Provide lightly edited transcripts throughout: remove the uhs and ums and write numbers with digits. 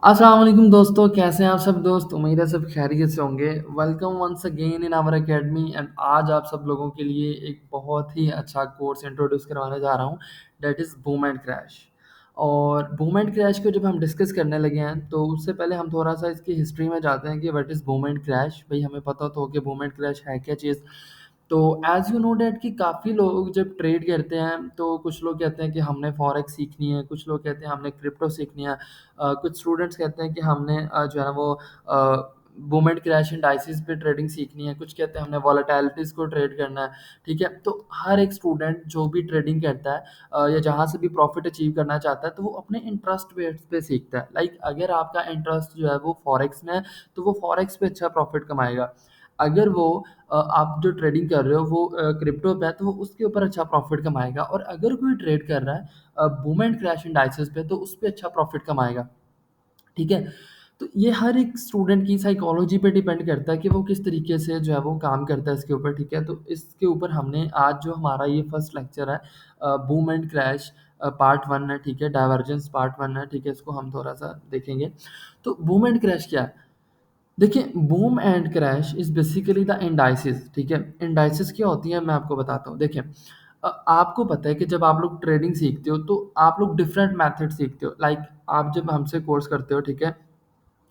अस्सलाम वालेकुम दोस्तों, कैसे हैं आप सब दोस्त? उम्मीद है सब खैरियत से होंगे। Welcome once again in our academy and आज आप सब लोगों के लिए एक बहुत ही अच्छा कोर्स इंट्रोड्यूस करवाने जा रहा हूँ, that is boom and crash. और बूम एंड क्रैश को जब हम डिस्कस करने लगे हैं, तो उससे पहले हम थोड़ा-सा इसकी हिस्ट्री में जाते हैं कि what is boom and crash. भई हमें पता तो हो कि बूम एंड क्रैश है क्या चीज़। तो एज़ यू नो डैट कि काफ़ी लोग जब ट्रेड करते हैं, तो कुछ लोग कहते हैं कि हमने फॉरेक्स सीखनी है, कुछ लोग कहते हैं हमने क्रिप्टो सीखनी है। कुछ स्टूडेंट्स कहते हैं कि हमने जो है ना वो बूम एंड क्रैश इंडाइसिस पे ट्रेडिंग सीखनी है, कुछ कहते हैं हमने वोलेटिलिटीज़ को ट्रेड करना है, ठीक है? तो हर एक स्टूडेंट जो भी ट्रेडिंग करता है या जहाँ से भी प्रॉफ़िट अचीव करना चाहता है, तो वो अपने इंटरेस्ट बेस पे सीखता है। लाइक अगर आपका इंटरेस्ट जो है वो फॉरेक्स में है, तो वो फॉरेक्स पे अच्छा प्रॉफ़िट कमाएगा। अगर वो आप जो ट्रेडिंग कर रहे हो वो क्रिप्टो पे है, तो वो उसके ऊपर अच्छा प्रॉफ़िट कमाएगा और अगर कोई ट्रेड कर रहा है बूम एंड क्रैश इंडाइसिस पे, तो उस पे अच्छा प्रॉफ़िट कमाएगा। ठीक है? तो ये हर एक स्टूडेंट की साइकोलॉजी पे डिपेंड करता है कि वो किस तरीके से जो है वो काम करता है इसके ऊपर, ठीक है? तो इसके ऊपर हमने आज जो हमारा ये फर्स्ट लेक्चर है बूम एंड क्रैश पार्ट 1 है, ठीक है? डाइवर्जेंस पार्ट 1 है, ठीक है? इसको हम थोड़ा-सा देखेंगे। तो बूम एंड क्रैश क्या है? देखिए, boom and crash is basically the indices, ठीक है? इंडाइसिस क्या होती हैं मैं आपको बताता हूँ। देखिए आपको पता है कि जब आप लोग ट्रेडिंग सीखते हो तो आप लोग डिफरेंट मेथड सीखते हो। लाइक आप जब हमसे कोर्स करते हो, ठीक है?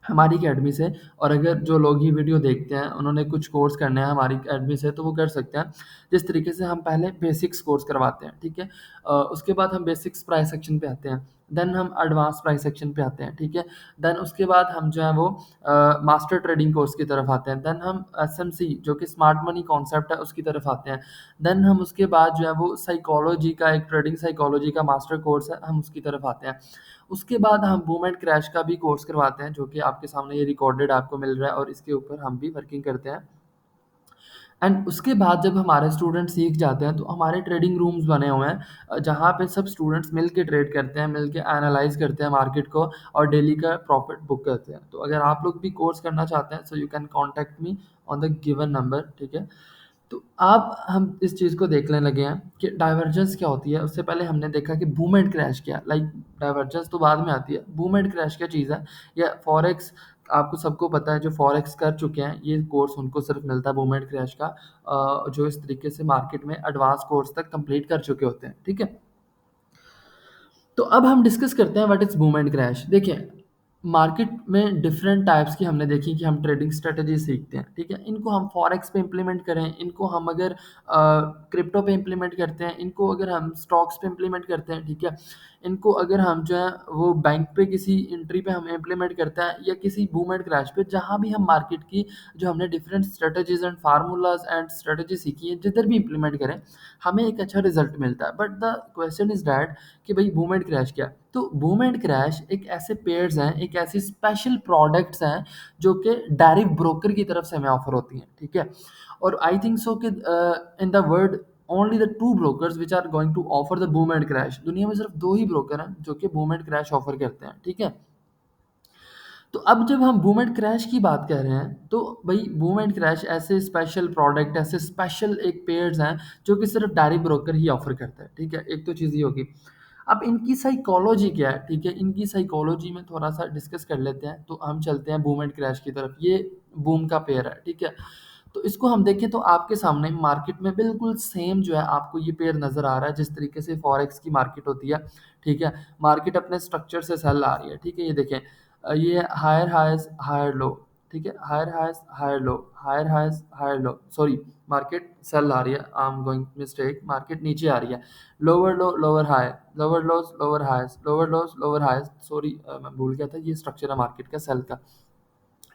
हमारी अकेडमी से और अगर जो लोग ये वीडियो देखते हैं, उन्होंने कुछ कोर्स करने हैं हमारी अकेडमी से, तो वो कर सकते हैं। जिस तरीके से हम पहले बेसिक्स कोर्स करवाते हैं, ठीक है? उसके बाद हम बेसिक्स प्राइस सेक्शन पे आते हैं, देन हम एडवांस प्राइस सेक्शन पे आते हैं, ठीक है? देन उसके बाद हम जो है वो मास्टर ट्रेडिंग कोर्स की तरफ आते हैं, देन हम एसएमसी जो कि स्मार्ट मनी कॉन्सेप्ट है, उसकी तरफ आते हैं। देन हम उसके बाद जो है वो साइकोलॉजी का एक ट्रेडिंग साइकोलॉजी का मास्टर कोर्स है, हम उसकी तरफ आते हैं। उसके बाद हम बूम एंड क्रैश का भी कोर्स करवाते हैं, जो कि आपके सामने ये रिकॉर्डेड आपको मिल रहा है और इसके ऊपर हम भी वर्किंग करते हैं। एंड उसके बाद जब हमारे स्टूडेंट सीख जाते हैं, तो हमारे ट्रेडिंग रूम्स बने हुए हैं जहाँ पे सब स्टूडेंट्स मिल के ट्रेड करते हैं, मिल के एनालाइज़ करते हैं मार्केट को और डेली का प्रॉफिट बुक करते हैं। तो अगर आप लोग भी कोर्स करना चाहते हैं, so you can contact me on the given number, ठीक है? तो अब हम इस चीज़ को देखने लगे हैं कि डाइवर्जेंस क्या होती है। उससे पहले हमने देखा कि बूम एंड क्रैश क्या है। लाइक डाइवर्जेंस तो बाद में आती है। बूम एंड क्रैश क्या चीज़ है? या फॉरेक्स आपको सबको पता है जो फॉरेक्स कर चुके हैं, ये कोर्स उनको सिर्फ़ मिलता है बूम एंड क्रैश का जो इस तरीके से मार्केट में एडवांस कोर्स तक कंप्लीट कर चुके होते हैं। ठीक है? तो अब हम डिस्कस करते हैं what is boom and crash. देखिए, मार्केट में डिफरेंट टाइप्स की हमने देखी कि हम ट्रेडिंग स्ट्रैटेजी सीखते हैं, ठीक है? इनको हम फॉरेक्स पे इम्प्लीमेंट करें, इनको हम अगर क्रिप्टो पे इम्प्लीमेंट करते हैं, इनको अगर हम स्टॉक्स पे इम्प्लीमेंट करते हैं, ठीक है? इनको अगर हम जो है वो बैंक पे किसी एंट्री पे हम इम्प्लीमेंट करते हैं या किसी बूम एंड क्रैश पे, जहाँ भी हम मार्केट की जो हमने different strategies and formulas and strategy सीखी है, जिधर भी इम्प्लीमेंट करें, हमें एक अच्छा रिज़ल्ट मिलता है। But the question is that कि भाई बूम एंड क्रैश क्या है? तो बूम एंड क्रैश एक ऐसे पेयर्स हैं, एक ऐसी स्पेशल प्रोडक्ट्स हैं जो कि डायरेक्ट ब्रोकर की तरफ से हमें ऑफर होती हैं, ठीक है? और आई थिंक सो कि in the world only the 2 brokers which are going to offer the boom and crash. दुनिया में सिर्फ 2 ही ब्रोकर हैं जो कि बूम एंड क्रैश ऑफर करते हैं, ठीक है? तो अब जब हम बूम एंड क्रैश की बात कर रहे हैं, तो भई बूम एंड क्रैश ऐसे स्पेशल प्रोडक्ट, ऐसे स्पेशल एक पेयर्स हैं, जो कि सिर्फ़ डायरेक्ट ब्रोकर ही ऑफ़र करता है, ठीक है? एक तो चीज़ ये होगी। अब इनकी साइकोलॉजी क्या है, ठीक है? इनकी साइकोलॉजी में थोड़ा-सा डिस्कस कर लेते हैं, तो हम चलते हैं बूम एंड क्रैश की तरफ। ये बूम का पेयर है, ठीक है? तो इसको हम देखें तो आपके सामने मार्केट में बिल्कुल सेम जो है आपको ये पेयर नज़र आ रहा है, जिस तरीके से फॉरेक्स की मार्केट होती है, ठीक है? मार्केट अपने स्ट्रक्चर से सेल आ रही है, ठीक है? ये देखें ये हायर हाइज़ हायर लो, ठीक है? Higher highs higher low, higher highs higher low, sorry market sell आ रही है, I am going mistake, market नीचे आ रही है। Lower low, lower high, lower lows, lower highs, lower lows, lower highs, sorry मैं भूल गया था ये स्ट्रक्चर है मार्केट का सेल का।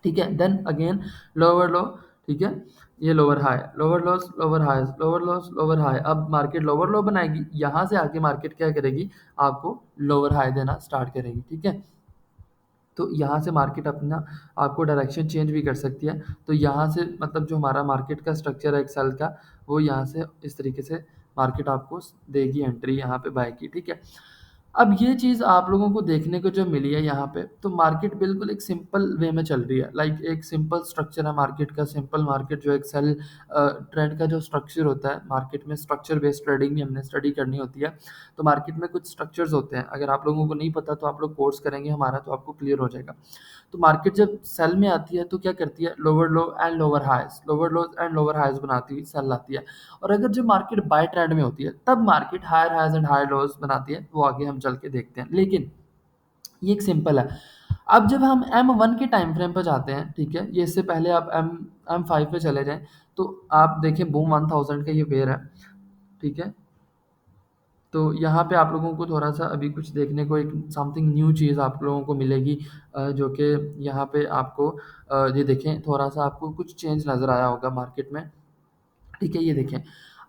ठीक है? देन अगेन लोअर लो, ठीक है? ये lower high, lower lows, lower highs, lower lows, lower high. अब मार्केट लोअर लो बनाएगी, यहाँ से आके मार्केट क्या करेगी? आपको लोअर हाई देना स्टार्ट करेगी, ठीक है? तो यहाँ से मार्केट अपना आपको डायरेक्शन चेंज भी कर सकती है। तो यहाँ से मतलब जो हमारा मार्केट का स्ट्रक्चर है एक्सेल का, वो यहाँ से इस तरीके से मार्केट आपको देगी एंट्री यहाँ पे बाय की, ठीक है? अब ये चीज़ आप लोगों को देखने को जो मिली है यहाँ पे, तो मार्केट बिल्कुल एक सिंपल वे में चल रही है। लाइक एक सिंपल स्ट्रक्चर है मार्केट का, सिंपल मार्केट जो एक्सेल ट्रेंड का जो स्ट्रक्चर होता है, मार्केट में स्ट्रक्चर बेस्ड ट्रेडिंग भी हमने स्टडी करनी होती है। तो मार्केट में कुछ स्ट्रक्चर्स होते हैं, अगर आप लोगों को नहीं पता तो आप लोग कोर्स करेंगे हमारा तो आपको क्लियर हो जाएगा। तो मार्केट जब सेल में आती है तो क्या करती है, lower low and lower highs, lower low and lower highs बनाती हुई सेल आती है। और अगर जब मार्केट बाय ट्रेंड में होती है तब market higher highs and higher lows बनाती है, वो आगे हम चल के देखते हैं। लेकिन ये एक सिंपल है। अब जब हम M1 के टाइम फ्रेम पर जाते हैं, ठीक है, ये इससे पहले आप M5 पे चले जाएं, तो आप देखें बूम 1000 का ये पेयर है, ठीक है। तो यहाँ पे आप लोगों को थोड़ा-सा अभी कुछ देखने को एक समथिंग न्यू चीज़ आप लोगों को मिलेगी, जो कि यहाँ पे आपको ये देखें थोड़ा-सा आपको कुछ चेंज नज़र आया होगा मार्केट में, ठीक है, ये देखें।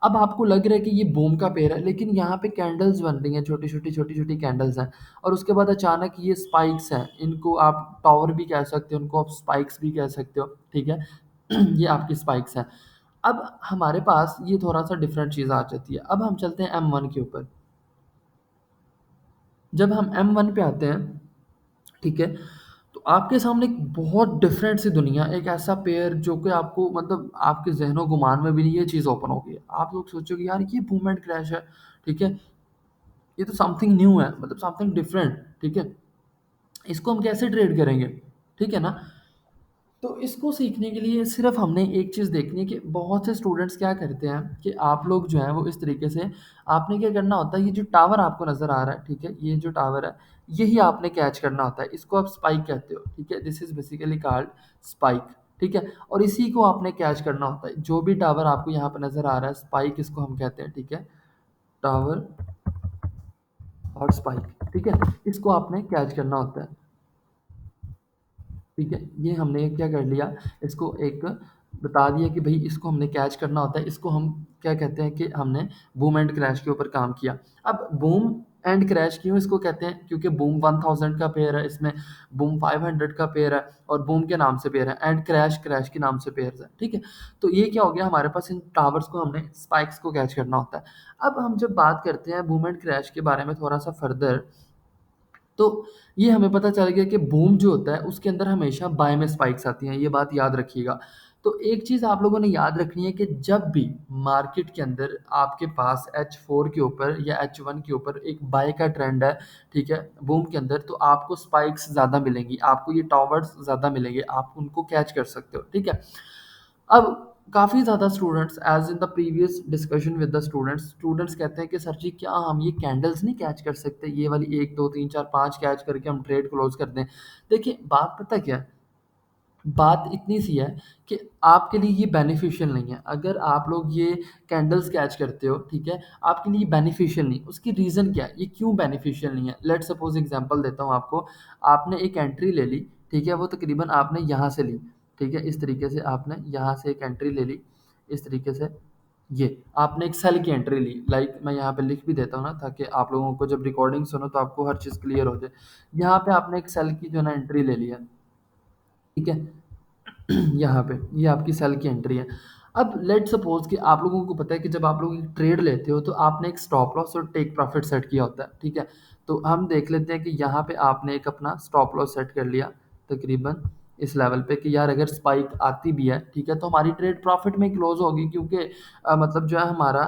अब आपको लग रहा है कि ये बूम का पेड़ है, लेकिन यहाँ पे कैंडल्स बन रही हैं, छोटी-छोटी कैंडल्स हैं और उसके बाद अचानक ये स्पाइक्स हैं। इनको आप टॉवर भी कह सकते हो, इनको आप स्पाइक्स भी कह सकते हो, ठीक है। ये आपकी स्पाइक्स हैं। अब हमारे पास ये थोड़ा-सा डिफरेंट चीज़ आ जाती है। अब हम चलते हैं M1 के ऊपर। जब हम M1 पे आते हैं, ठीक है, तो आपके सामने एक बहुत डिफरेंट सी दुनिया, एक ऐसा पेयर जो कि आपको मतलब आपके ज़हनो गुमान में भी नहीं ये चीज़ ओपन होगी। आप लोग सोचोगे यार ये बूम एंड क्रैश है, ठीक है, ये तो समथिंग न्यू है, मतलब समथिंग डिफरेंट, ठीक है, इसको हम कैसे ट्रेड करेंगे, ठीक है ना। तो इसको सीखने के लिए सिर्फ हमने एक चीज़ देखनी है कि बहुत से स्टूडेंट्स क्या करते हैं कि आप लोग जो हैं वो इस तरीके से, आपने क्या करना होता है, ये जो टावर आपको नज़र आ रहा है, ठीक है, ये जो टावर है, यही आपने कैच करना होता है, इसको आप स्पाइक कहते हो, ठीक है, this is basically called spike, ठीक है। और इसी को आपने कैच करना होता है, जो भी टावर आपको यहाँ पे नज़र आ रहा है, स्पाइक इसको हम कहते हैं, ठीक है, टावर और स्पाइक, ठीक है, इसको आपने कैच करना होता है, ठीक है। ये हमने क्या कर लिया, इसको एक बता दिया कि भई इसको हमने कैच करना होता है, इसको हम क्या कहते हैं कि हमने बूम एंड क्रैश के ऊपर काम किया। अब बूम एंड क्रैश क्यों इसको कहते हैं? क्योंकि बूम 1000 का पेयर है, इसमें बूम 500 का पेयर है और बूम के नाम से पेयर है एंड क्रैश क्रैश के नाम से पेयर्स है, ठीक है। तो ये क्या हो गया, हमारे पास इन टावर्स को हमने स्पाइक्स को कैच करना होता है। अब हम जब बात करते हैं बूम एंड क्रैश के बारे में थोड़ा-सा फर्दर, तो ये हमें पता चल गया कि बूम जो होता है उसके अंदर हमेशा बाय में स्पाइक्स आती हैं, ये बात याद रखिएगा। तो एक चीज़ आप लोगों ने याद रखनी है कि जब भी मार्केट के अंदर आपके पास H4 के ऊपर या H1 के ऊपर एक बाय का ट्रेंड है, ठीक है, बूम के अंदर, तो आपको स्पाइक्स ज़्यादा मिलेंगी, आपको ये टॉवर्स ज़्यादा मिलेंगे, आप उनको कैच कर सकते हो, ठीक है। अब काफ़ी ज़्यादा students as in the previous discussion with the students, students कहते हैं कि सर जी क्या हम ये कैंडल्स नहीं कैच कर सकते? ये वाली 1, 2, 3, 4, 5 कैच करके हम ट्रेड क्लोज़ कर दें। देखिए बात पता क्या है? बात इतनी सी है कि आपके लिए ये बेनिफिशियल नहीं है। अगर आप लोग ये कैंडल्स कैच करते हो, ठीक है? आपके लिए बेनिफिशियल नहीं। उसकी रीज़न क्या है? ये क्यों बेनिफिशियल नहीं है? लेट्स सपोज़ एग्ज़ाम्पल देता हूँ आपको। आपने एक एंट्री ले ली, ठीक है? वो तकरीबन आपने यहाँ से ली, ठीक है? इस तरीके से आपने यहाँ से एक एंट्री ले ली, इस तरीके से ये। आपने एक सेल की एंट्री ली, लाइक मैं यहाँ पे लिख भी देता हूँ ना ताकि आप लोगों को जब रिकॉर्डिंग सुनो तो आपको हर चीज़ क्लियर हो जाए। यहाँ पे आपने एक सेल की जो है ना एंट्री ले ली है, ठीक है? यहाँ पे ये आपकी सेल की एंट्री है। अब लेट्स सपोज़ कि आप लोगों को पता है कि जब आप लोग एक ट्रेड लेते हो तो आपने एक स्टॉप लॉस और टेक प्रॉफिट सेट किया होता है, ठीक है? तो हम देख लेते हैं कि यहाँ पे आपने एक अपना स्टॉप लॉस सेट कर लिया तकरीबन इस लेवल पे कि यार अगर स्पाइक आती भी है, ठीक है? तो हमारी ट्रेड प्रॉफिट में क्लोज़ होगी क्योंकि मतलब जो है हमारा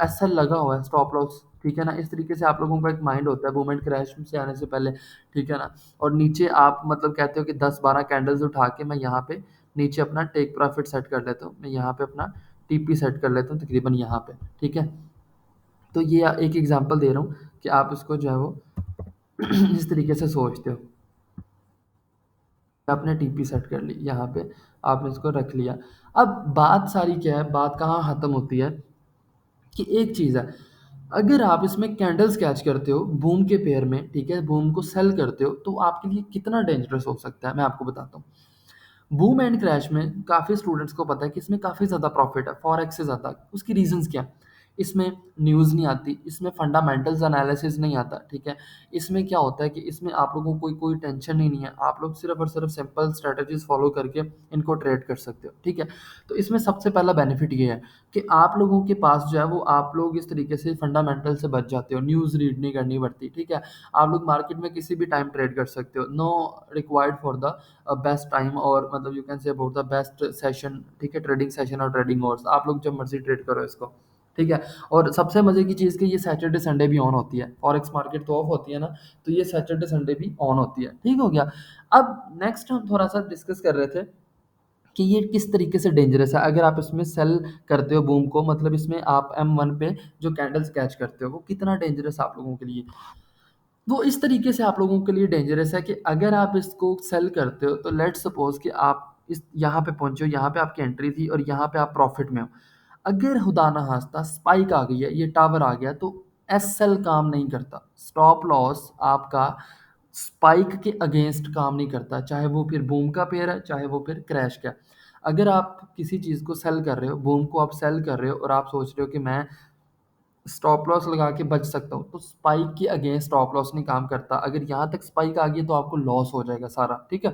एसएल लगा हुआ है स्टॉप लॉस, ठीक है ना? इस तरीके से आप लोगों का एक माइंड होता है मूवमेंट क्रैश से आने से पहले, ठीक है ना? और नीचे आप मतलब कहते हो कि 10-12 कैंडल्स उठा के मैं यहाँ पे नीचे अपना टेक प्रॉफिट सेट कर लेता हूँ, मैं यहाँ पे अपना टीपी सेट कर लेता हूँ तकरीबन यहाँ पे, ठीक है। तो ये एक एग्जांपल दे रहा हूँ कि आप इसको जो है वो इस तरीके से सोचते हो। आपने टीपी सेट कर ली यहाँ पे, आपने इसको रख लिया। अब बात सारी क्या है, बात कहाँ ख़त्म होती है कि एक चीज़ है, अगर आप इसमें कैंडल्स कैच करते हो बूम के पेयर में, ठीक है, बूम को सेल करते हो तो आपके लिए कितना डेंजरस हो सकता है, मैं आपको बताता हूँ। बूम एंड क्रैश में काफ़ी स्टूडेंट्स को पता है कि इसमें काफ़ी ज़्यादा प्रॉफिट है, फॉरेक्स से ज़्यादा। उसकी रीज़न्स क्या हैं? इसमें न्यूज़ नहीं आती, इसमें फंडामेंटल्स एनालिसिस नहीं आता, ठीक है? इसमें क्या होता है कि इसमें आप लोगों को कोई कोई टेंशन ही नहीं है, आप लोग सिर्फ़ और सिर्फ़ सिंपल स्ट्रैटेजीज़ फ़ॉलो करके इनको ट्रेड कर सकते हो, ठीक है? तो इसमें सबसे पहला बेनिफिट ये है कि आप लोगों के पास जो है वो आप लोग इस तरीके से फंडामेंटल से बच जाते हो, न्यूज़ रीड नहीं करनी पड़ती, ठीक है? आप लोग मार्केट में किसी भी टाइम ट्रेड कर सकते हो, no required for the best time और मतलब you can say about the best session, ठीक है? ट्रेडिंग सेशन और ट्रेडिंग आवर्स आप लोग जब मर्ज़ी ट्रेड करो इसको, ठीक है? और सबसे मज़े की चीज़ कि ये सैटरडे संडे भी ऑन होती है, फॉरेक्स मार्केट तो ऑफ होती है ना, तो ये सैटरडे संडे भी ऑन होती है, ठीक हो गया? अब नेक्स्ट हम थोड़ा-सा डिस्कस कर रहे थे कि ये किस तरीके से डेंजरस है। अगर आप इसमें सेल करते हो बूम को, मतलब इसमें आप M1 पे जो कैंडल्स कैच करते हो, वो कितना डेंजरस है आप लोगों के लिए। वो इस तरीके से आप लोगों के लिए डेंजरस है कि अगर आप इसको सेल करते हो, तो लेट्स सपोज़ कि आप इस यहाँ पे पहुँचे हो, यहाँ पे आपकी एंट्री थी और यहाँ पे आप प्रॉफ़िट में हो। अगर खुदा ना ख़ास्ता स्पाइक आ गई है, ये टावर आ गया, तो एसएल काम नहीं करता। स्टॉप लॉस आपका स्पाइक के अगेंस्ट काम नहीं करता, चाहे वो फिर बूम का पेयर है, चाहे वो फिर क्रैश का है। अगर आप किसी चीज़ को सेल कर रहे हो, बूम को आप सेल कर रहे हो और आप सोच रहे हो कि मैं स्टॉप लॉस लगा के बच सकता हूँ, तो स्पाइक के अगेंस्ट स्टॉप लॉस नहीं काम करता। अगर यहाँ तक स्पाइक आ गई तो आपको लॉस हो जाएगा सारा, ठीक है?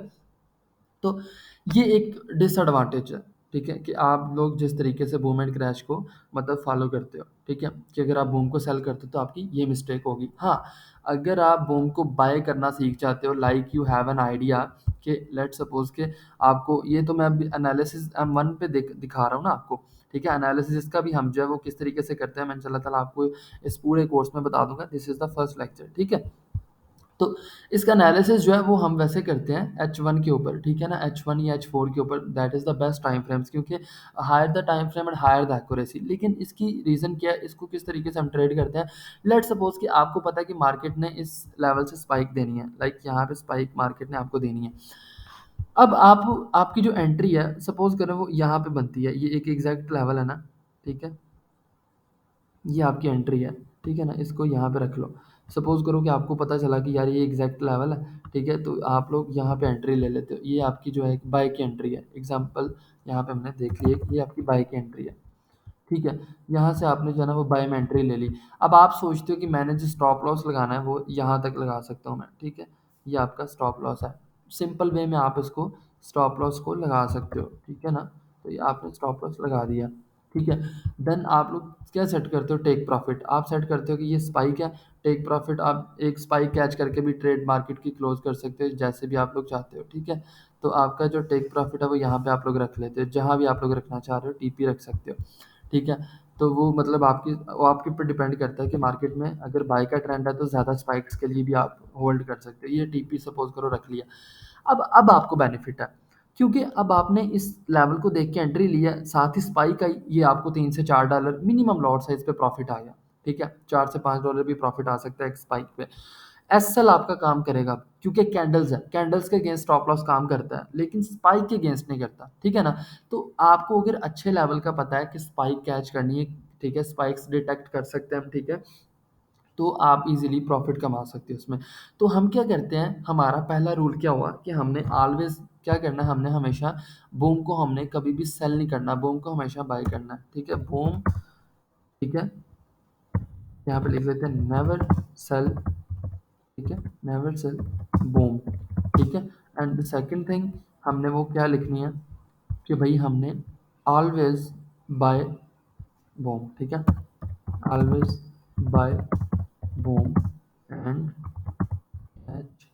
तो ये एक डिसएडवांटेज है, ठीक है? कि आप लोग जिस तरीके से बूम एंड क्रैश को मतलब फ़ॉलो करते हो, ठीक है? कि अगर आप बूम को सेल करते हो तो आपकी ये मिस्टेक होगी। हाँ, अगर आप बूम को बाय करना सीख जाते हो like you have an idea कि लेट्स सपोज़ कि आपको ये तो मैं अभी एनालिसिस M1 पे दिखा रहा हूँ ना आपको, ठीक है? एनालिसिस इसका भी हम जो है वो किस तरीके से करते हैं मैं इंशाल्लाह ताला आपको इस पूरे कोर्स में बता दूँगा। This is the first lecture, ठीक है? तो इसका एनालिसिस जो है वो हम वैसे करते हैं H1 के ऊपर, ठीक है ना? H1 या H4 के ऊपर that is the best time frames क्योंकि higher the time frame and higher the accuracy. लेकिन इसकी रीज़न क्या है? इसको किस तरीके से हम ट्रेड करते हैं? लेट्स सपोज़ कि आपको पता है कि मार्केट ने इस लेवल से स्पाइक देनी है, लाइक यहाँ पे स्पाइक मार्केट ने आपको देनी है। अब आप आपकी जो एंट्री है सपोज़ करें वो यहाँ पे बनती है, ये एक एग्ज़ैक्ट लेवल है ना, ठीक है? ये आपकी एंट्री है, ठीक है ना? इसको यहाँ पे रख लो। सपोज़ करो कि आपको पता चला कि यार ये एग्ज़ैक्ट लेवल है, ठीक है? तो आप लोग यहाँ पे एंट्री ले लेते हो। ये आपकी जो है एक बाय की एंट्री है। एग्ज़ाम्पल यहाँ पे हमने देख ली है कि ये आपकी बाय की एंट्री है, ठीक है? यहाँ से आपने जो है ना वो बाय में एंट्री ले ली। अब आप सोचते हो कि मैंने जो स्टॉप लॉस लगाना है वो यहाँ तक लगा सकता हूँ मैं, ठीक है? ये आपका स्टॉप लॉस है। सिंपल वे में आप इसको स्टॉप लॉस को लगा सकते हो, ठीक है ना? तो ये आपने स्टॉप लॉस लगा दिया, ठीक है? देन आप लोग क्या सेट करते हो टेक प्रॉफिट। आप सेट करते हो कि ये स्पाइक है, टेक प्रॉफिट आप एक स्पाइक कैच करके भी ट्रेड मार्केट की क्लोज़ कर सकते हो जैसे भी आप लोग चाहते हो, ठीक है? तो आपका जो टेक प्रॉफिट है वो यहाँ पे आप लोग रख लेते हो। जहाँ भी आप लोग रखना चाह रहे हो टीपी रख सकते हो, ठीक है? तो वो मतलब आपके ऊपर डिपेंड करता है कि मार्केट में अगर बाय का ट्रेंड है तो ज़्यादा स्पाइक्स के लिए भी आप होल्ड कर सकते हो। ये टीपी सपोज़ करो रख लिया। अब आपको बेनिफिट है, क्योंकि अब आपने इस लेवल को देख के एंट्री ली है, साथ ही स्पाइक आई, ये आपको 3 से $4 मिनिमम लॉट साइज़ पे प्रॉफ़िट आ गया, ठीक है? 4 से $5 भी प्रॉफ़िट आ सकता है एक स्पाइक पे। एसएल आपका काम करेगा क्योंकि कैंडल्स है, कैंडल्स के अगेंस्ट स्टॉप लॉस काम करता है, लेकिन स्पाइक के अगेंस्ट नहीं करता, ठीक है ना? तो आपको अगर अच्छे लेवल का पता है कि स्पाइक कैच करनी है, ठीक है? स्पाइक्स डिटेक्ट कर सकते हैं हम, ठीक है? तो आप इज़िली प्रॉफ़िट कमा सकते हो उसमें। तो हम क्या करते हैं, हमारा पहला रूल क्या हुआ कि हमने ऑलवेज़ क्या करना है, हमने हमेशा बूम को हमने कभी भी सेल नहीं करना, बूम को हमेशा बाय करना है, ठीक है? बूम, ठीक है? यहाँ पे लिख लेते हैं नेवर सेल, ठीक है? नेवर सेल बूम, ठीक है? एंड द सेकंड थिंग हमने वो क्या लिखनी है कि भाई हमने ऑलवेज़ बाय बूम, ठीक है? Always buy boom and catch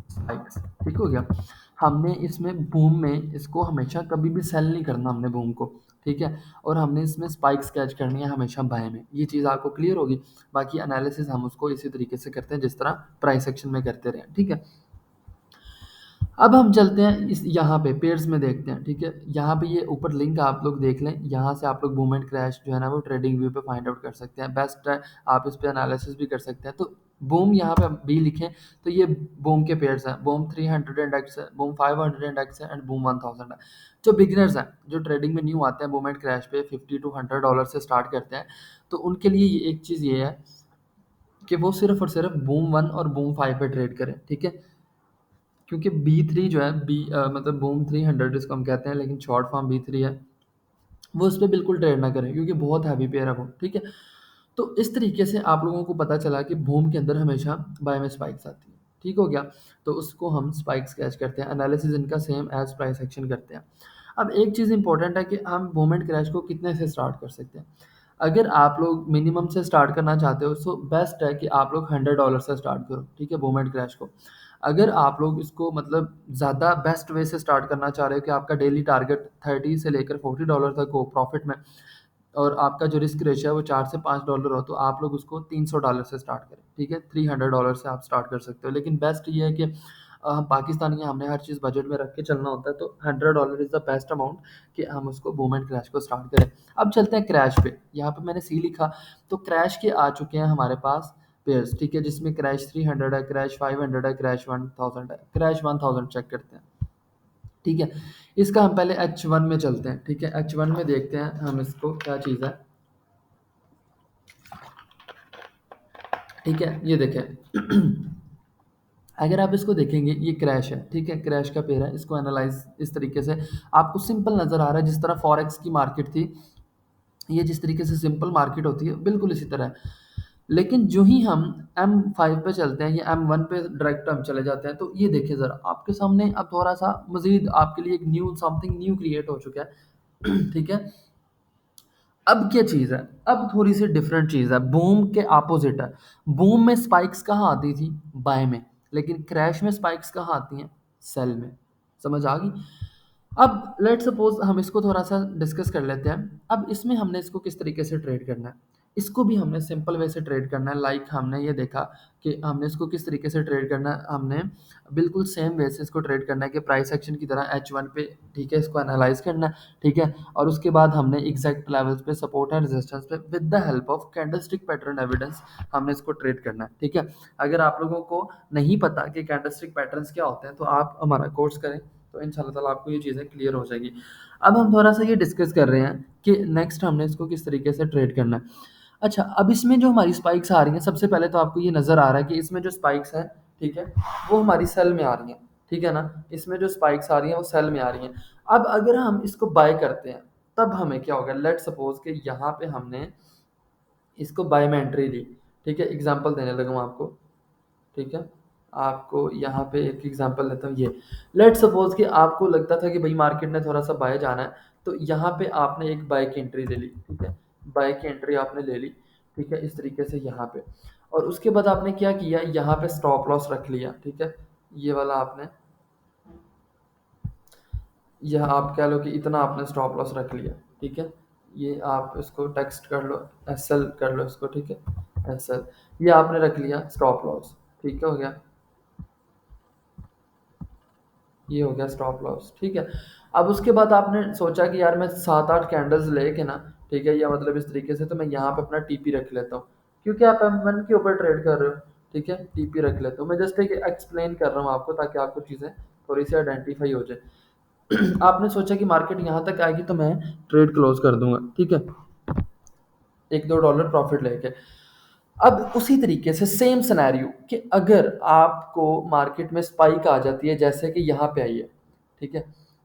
spikes, ठीक हो गया? हमने इसमें बूम में इसको हमेशा कभी भी सेल नहीं करना हमने बूम को, ठीक है? और हमने इसमें स्पाइक्स कैच करनी है हमेशा बाय में। ये चीज़ आपको क्लियर होगी। बाकी एनालिसिस हम उसको इसी तरीके से करते हैं जिस तरह प्राइस एक्शन में करते रहे, ठीक है? अब हम चलते हैं इस यहाँ पे पेयर्स में देखते हैं, ठीक है? यहाँ पे ये ऊपर लिंक आप लोग देख लें, यहाँ से आप लोग मूवमेंट क्रैश जो है ना वो ट्रेडिंग व्यू पे फाइंड आउट कर सकते हैं। बेस्ट है आप इस पे एनालिसिस भी कर सकते हैं। तो बूम यहाँ पे बी लिखें तो ये बूम के पेयर्स हैं। बूम 300 इंडेक्स है, बूम 500 इंडेक्स है एंड बूम 1000 है। जो बिगिनर्स हैं, जो ट्रेडिंग में न्यू आते हैं मूवमेंट क्रैश पे 50 टू $100 से स्टार्ट करते हैं, तो उनके लिए ये एक चीज़ ये है कि वो सिर्फ़ और सिर्फ़ बूम 1 और बूम 5 पे ट्रेड करें, ठीक है? क्योंकि बी थ्री जो है मतलब बूम 300 जिसको हम कहते हैं लेकिन शॉर्ट फॉर्म बी थ्री है, वो उस पे बिल्कुल ट्रेड ना करें क्योंकि बहुत हैवी पेयर है वो, ठीक है? तो इस तरीके से आप लोगों को पता चला कि बूम के अंदर हमेशा बाय में स्पाइक्स आती हैं, ठीक हो गया? तो उसको हम स्पाइक्स कैच करते हैं, एनालिसिस इनका सेम एज़ प्राइस एक्शन करते हैं। अब एक चीज़ इम्पोर्टेंट है कि हम बूम एंड क्रैश को कितने से स्टार्ट कर सकते हैं। अगर आप लोग मिनिमम से स्टार्ट करना चाहते हो सो बेस्ट है कि आप लोग $100 से स्टार्ट करो, ठीक है? बूम एंड क्रैश को। अगर आप लोग इसको मतलब ज़्यादा बेस्ट वे से स्टार्ट करना चाह रहे हो कि आपका डेली टारगेट 30 से लेकर $40 तक हो प्रॉफिट में और आपका जो रिस्क रेशियो है वो $4 से $5 हो, तो आप लोग उसको $300 से स्टार्ट करें, ठीक है? $300 से आप स्टार्ट कर सकते हो। लेकिन बेस्ट ये है कि हम पाकिस्तानी हैं, हमने हर चीज़ बजट में रख के चलना होता है, तो $100 इज़ द बेस्ट अमाउंट कि हम उसको बूम एंड क्रैश को स्टार्ट करें। अब चलते हैं क्रैश पे, यहाँ पे मैंने सी लिखा, तो क्रैश के आ चुके हैं हमारे पास पेयर्स, ठीक है? जिसमें क्रैश 300 है, क्रैश 500 है, क्रैश 1000 है, क्रैश 1000 चेक करते हैं, ठीक है? इसका हम पहले H1 में चलते हैं, ठीक है? H1 में देखते हैं हम इसको क्या चीज़ है, ठीक है? ये देखें अगर आप इसको देखेंगे ये क्रैश है, ठीक है? क्रैश का पेयर है, इसको एनालाइज़ इस तरीके से आपको सिंपल नज़र आ रहा है जिस तरह फॉरेक्स की मार्केट थी, ये जिस तरीके से सिंपल मार्केट होती है, बिल्कुल इसी तरह है। लेकिन जो ही हम M5 पे चलते हैं या M1 पे डायरेक्ट हम चले जाते हैं, तो ये देखिए ज़रा आपके सामने अब थोड़ा-सा मज़ीद आपके लिए एक न्यू समथिंग न्यू क्रिएट हो चुका है, ठीक है? अब क्या चीज़ है, अब थोड़ी-सी डिफरेंट चीज़ है, बूम के अपोज़िट है। बूम में स्पाइक्स कहाँ आती थी? बाय में, लेकिन क्रैश में स्पाइक्स कहाँ आती हैं? सेल में। समझ आ गई? अब लेट्स सपोज़ हम इसको थोड़ा-सा डिस्कस कर लेते हैं। अब इसमें हमने इसको किस तरीके से ट्रेड करना है? इसको भी हमने सिंपल वे से ट्रेड करना है, लाइक हमने ये देखा कि हमने इसको किस तरीके से ट्रेड करना है, हमने बिल्कुल सेम वे से इसको ट्रेड करना है कि प्राइस एक्शन की तरह H1 पे, ठीक है? इसको एनालाइज़ करना है, ठीक है? और उसके बाद हमने एग्ज़ैक्ट लेवल्स पे सपोर्ट एंड रेजिस्टेंस पे with the help of candlestick pattern evidence हमने इसको ट्रेड करना है, ठीक है? अगर आप लोगों को नहीं पता कि कैंडलस्टिक पैटर्न्स क्या होते हैं, तो आप हमारा कोर्स करें, तो इंशाल्लाह ताला आपको ये चीज़ें क्लियर हो जाएगी। अब हम थोड़ा-सा ये डिस्कस कर रहे हैं कि नेक्स्ट हमने इसको किस तरीके से ट्रेड करना है। अच्छा, अब इसमें जो हमारी स्पाइक्स आ रही हैं, सबसे पहले तो आपको ये नज़र आ रहा है कि इसमें जो स्पाइक्स हैं, ठीक है? वो हमारी सेल में आ रही हैं, ठीक है ना? इसमें जो स्पाइक्स आ रही हैं, वो सेल में आ रही हैं। अब अगर हम इसको बाय करते हैं, तब हमें क्या होगा? लेट्स सपोज़ कि यहाँ पे हमने इसको बाय में एंट्री ली, ठीक है? एग्ज़ाम्पल देने लगा हूँ आपको, ठीक है? आपको यहाँ पे एक एग्ज़ाम्पल देता हूँ ये। लेट्स सपोज़ कि आपको लगता था कि भई मार्केट ने थोड़ा-सा बाय जाना है, तो यहाँ पे आपने एक बाय की एंट्री ले ली, ठीक है? बाय की एंट्री आपने ले ली, ठीक है? इस तरीके से यहाँ पे। और उसके बाद आपने क्या किया, यहाँ पे स्टॉप लॉस रख लिया, ठीक है? ये वाला आपने, यह आप कह लो कि इतना आपने स्टॉप लॉस रख लिया, ठीक है? ये आप इसको टेक्स्ट कर लो, एसएल कर लो इसको, ठीक है? एसएल, ये आपने रख लिया स्टॉप लॉस, ठीक है? हो गया। ये हो गया स्टॉप लॉस, ठीक है? अब उसके बाद आपने सोचा कि यार मैं 7-8 कैंडल्स लेके ना, ठीक है? या मतलब इस तरीके से तो मैं यहाँ पे अपना टीपी रख लेता हूँ, क्योंकि आप M1 के ऊपर ट्रेड कर रहे हो, ठीक है? टीपी रख लेता हूँ। मैं जस्ट एक एक्सप्लेन कर रहा हूँ आपको ताकि आपको चीज़ें थोड़ी-सी आइडेंटिफ़ाई हो जाए। आपने सोचा कि मार्केट यहाँ तक आएगी तो मैं ट्रेड क्लोज़ कर दूँगा, ठीक है? 1-2 डॉलर प्रॉफ़िट लेके। अब उसी तरीके से सेम सिनेरियो कि अगर आपको मार्केट में स्पाइक आ जाती है जैसे कि यहाँ पे आई है, ठीक है?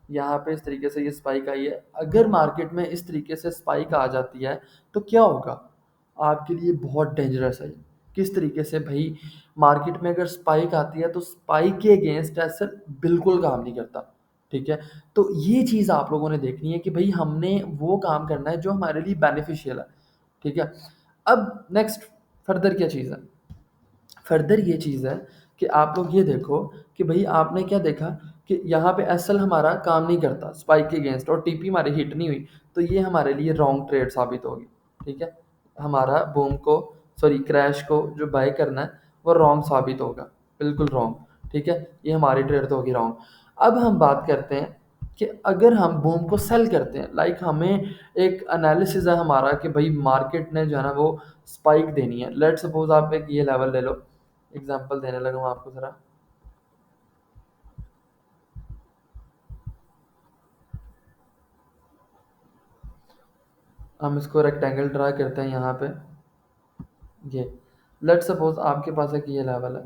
यहाँ पे इस तरीके से ये स्पाइक आई है। अगर मार्केट में इस तरीके से स्पाइक आ जाती है, तो क्या होगा? आपके लिए बहुत डेंजरस है ये। किस तरीके से भई, मार्केट में अगर स्पाइक आती है तो स्पाइक के अगेंस्ट एसेट बिल्कुल काम नहीं करता, ठीक है? तो ये चीज़ आप लोगों ने देखनी है कि भई हमने वो काम करना है जो हमारे लिए बेनिफिशियल है, ठीक है? अब नेक्स्ट फर्दर क्या चीज़ है? फर्दर ये चीज़ है कि आप लोग ये देखो कि भई आपने क्या देखा कि यहाँ पे एसएल हमारा काम नहीं करता स्पाइक के अगेंस्ट और टीपी हमारी हिट नहीं हुई, तो ये हमारे लिए रॉन्ग ट्रेड साबित होगी, ठीक है? हमारा बूम को, सॉरी क्रैश को जो बाय करना है, वो रॉन्ग साबित होगा, बिल्कुल रॉन्ग, ठीक है? ये हमारी ट्रेड तो होगी रॉन्ग। अब हम बात करते हैं कि अगर हम बूम को सेल करते हैं, लाइक हमें एक एनालिसिस है हमारा कि भई मार्केट ने जो है ना वो स्पाइक देनी है। लेट्स सपोज़ आप एक ये लेवल ले लो, एग्ज़ाम्पल देने लगा हूँ आपको ज़रा। हम इसको रेक्टेंगल ड्रा करते हैं यहाँ पे, ये। लेट्स सपोज़ आपके पास एक ये लेवल है,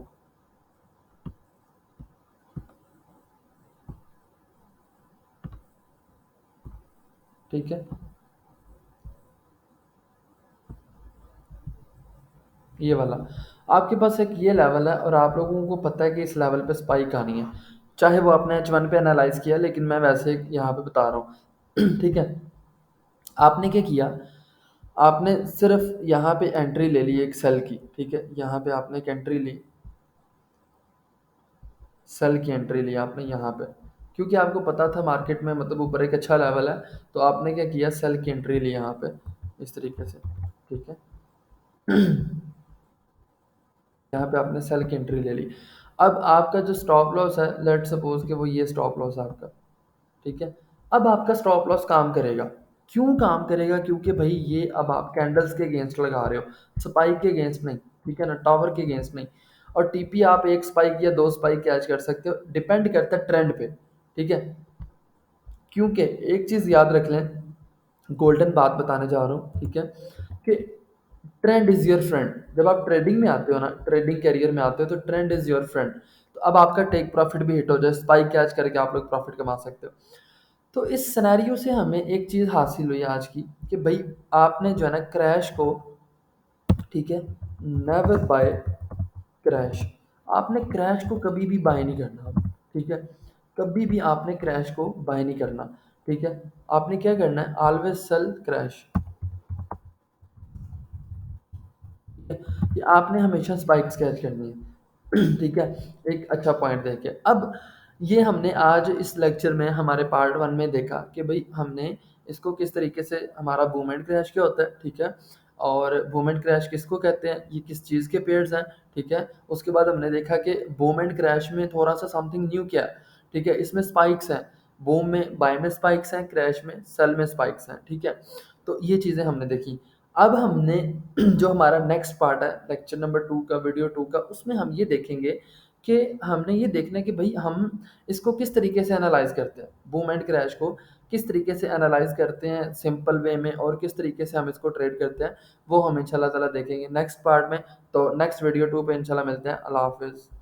ठीक है? ये वाला। आपके पास एक ये लेवल है और आप लोगों को पता है कि इस लेवल पे स्पाइक आनी है। चाहे वो आपने H1 पे एनालाइज़ किया, लेकिन मैं वैसे यहाँ पे बता रहा हूँ। ठीक है? आपने क्या किया, आपने सिर्फ़ यहाँ पे एंट्री ले ली एक सेल की, ठीक है? यहाँ पे आपने एक एंट्री ली, सेल की एंट्री ली आपने यहाँ पे। क्योंकि आपको पता था मार्केट में मतलब ऊपर एक अच्छा लेवल है, तो आपने क्या किया, सेल की एंट्री ली यहाँ पे, इस तरीके से, ठीक है? यहाँ पे आपने सेल की एंट्री ले ली। अब आपका जो स्टॉप लॉस है, लेट्स सपोज़ कि वो ये स्टॉप लॉस है आपका, ठीक है? अब आपका स्टॉप लॉस काम करेगा। क्यों काम करेगा? क्योंकि भई ये अब आप कैंडल्स के अगेंस्ट लगा रहे हो, स्पाइक के अगेंस्ट नहीं, ठीक है ना? टॉवर के अगेंस्ट नहीं। और टीपी आप 1 स्पाइक या 2 स्पाइक कैच कर सकते हो, डिपेंड करता है ट्रेंड पे, ठीक है? क्योंकि एक चीज़ याद रख लें, गोल्डन बात बताने जा रहा हूँ, ठीक है? कि ट्रेंड इज़ योर फ्रेंड। जब आप ट्रेडिंग में आते हो ना, ट्रेडिंग करियर में आते हो, तो ट्रेंड इज़ योर फ्रेंड। तो अब आपका टेक प्रॉफिट भी हिट हो जाए, स्पाइक कैच करके आप लोग प्रॉफिट कमा सकते हो। तो इस सिनेरियो से हमें एक चीज़ हासिल हुई आज की, कि भई आपने जो है ना क्रैश को, ठीक है, नेवर बाय क्रैश। आपने क्रैश को कभी भी बाय नहीं करना, ठीक है? कभी भी आपने क्रैश को बाय नहीं करना, ठीक है? आपने क्या करना है, ऑलवेज सेल क्रैश, कि आपने हमेशा स्पाइक्स कैच करनी है। ठीक है? एक अच्छा पॉइंट देके। अब ये हमने आज इस लेक्चर में हमारे पार्ट 1 में देखा कि भई हमने इसको किस तरीके से, हमारा बूम एंड क्रैश क्या होता है, ठीक है? और बूम एंड क्रैश किसको कहते हैं, ये किस चीज़ के पेयर्स हैं, ठीक है? उसके बाद हमने देखा कि बूम एंड क्रैश में थोड़ा-सा समथिंग न्यू क्या है, ठीक है? इसमें स्पाइक्स हैं, बूम में बाय में स्पाइक्स हैं, क्रैश में सेल में स्पाइक्स हैं, ठीक है? तो ये चीज़ें हमने देखी। अब हमने जो हमारा नेक्स्ट पार्ट है लेक्चर नंबर 2 का, वीडियो 2 का, उसमें हम ये देखेंगे कि हमने ये देखना है कि भई हम इसको किस तरीके से एनालाइज़ करते हैं। बूम एंड क्रैश को किस तरीके से एनालाइज़ करते हैं सिंपल वे में, और किस तरीके से हम इसको ट्रेड करते हैं, वो हम इंशाल्लाह ताला देखेंगे नेक्स्ट पार्ट में। तो नेक्स्ट वीडियो 2 पे इंशाल्लाह मिलते हैं। अल्लाह हाफ़िज़।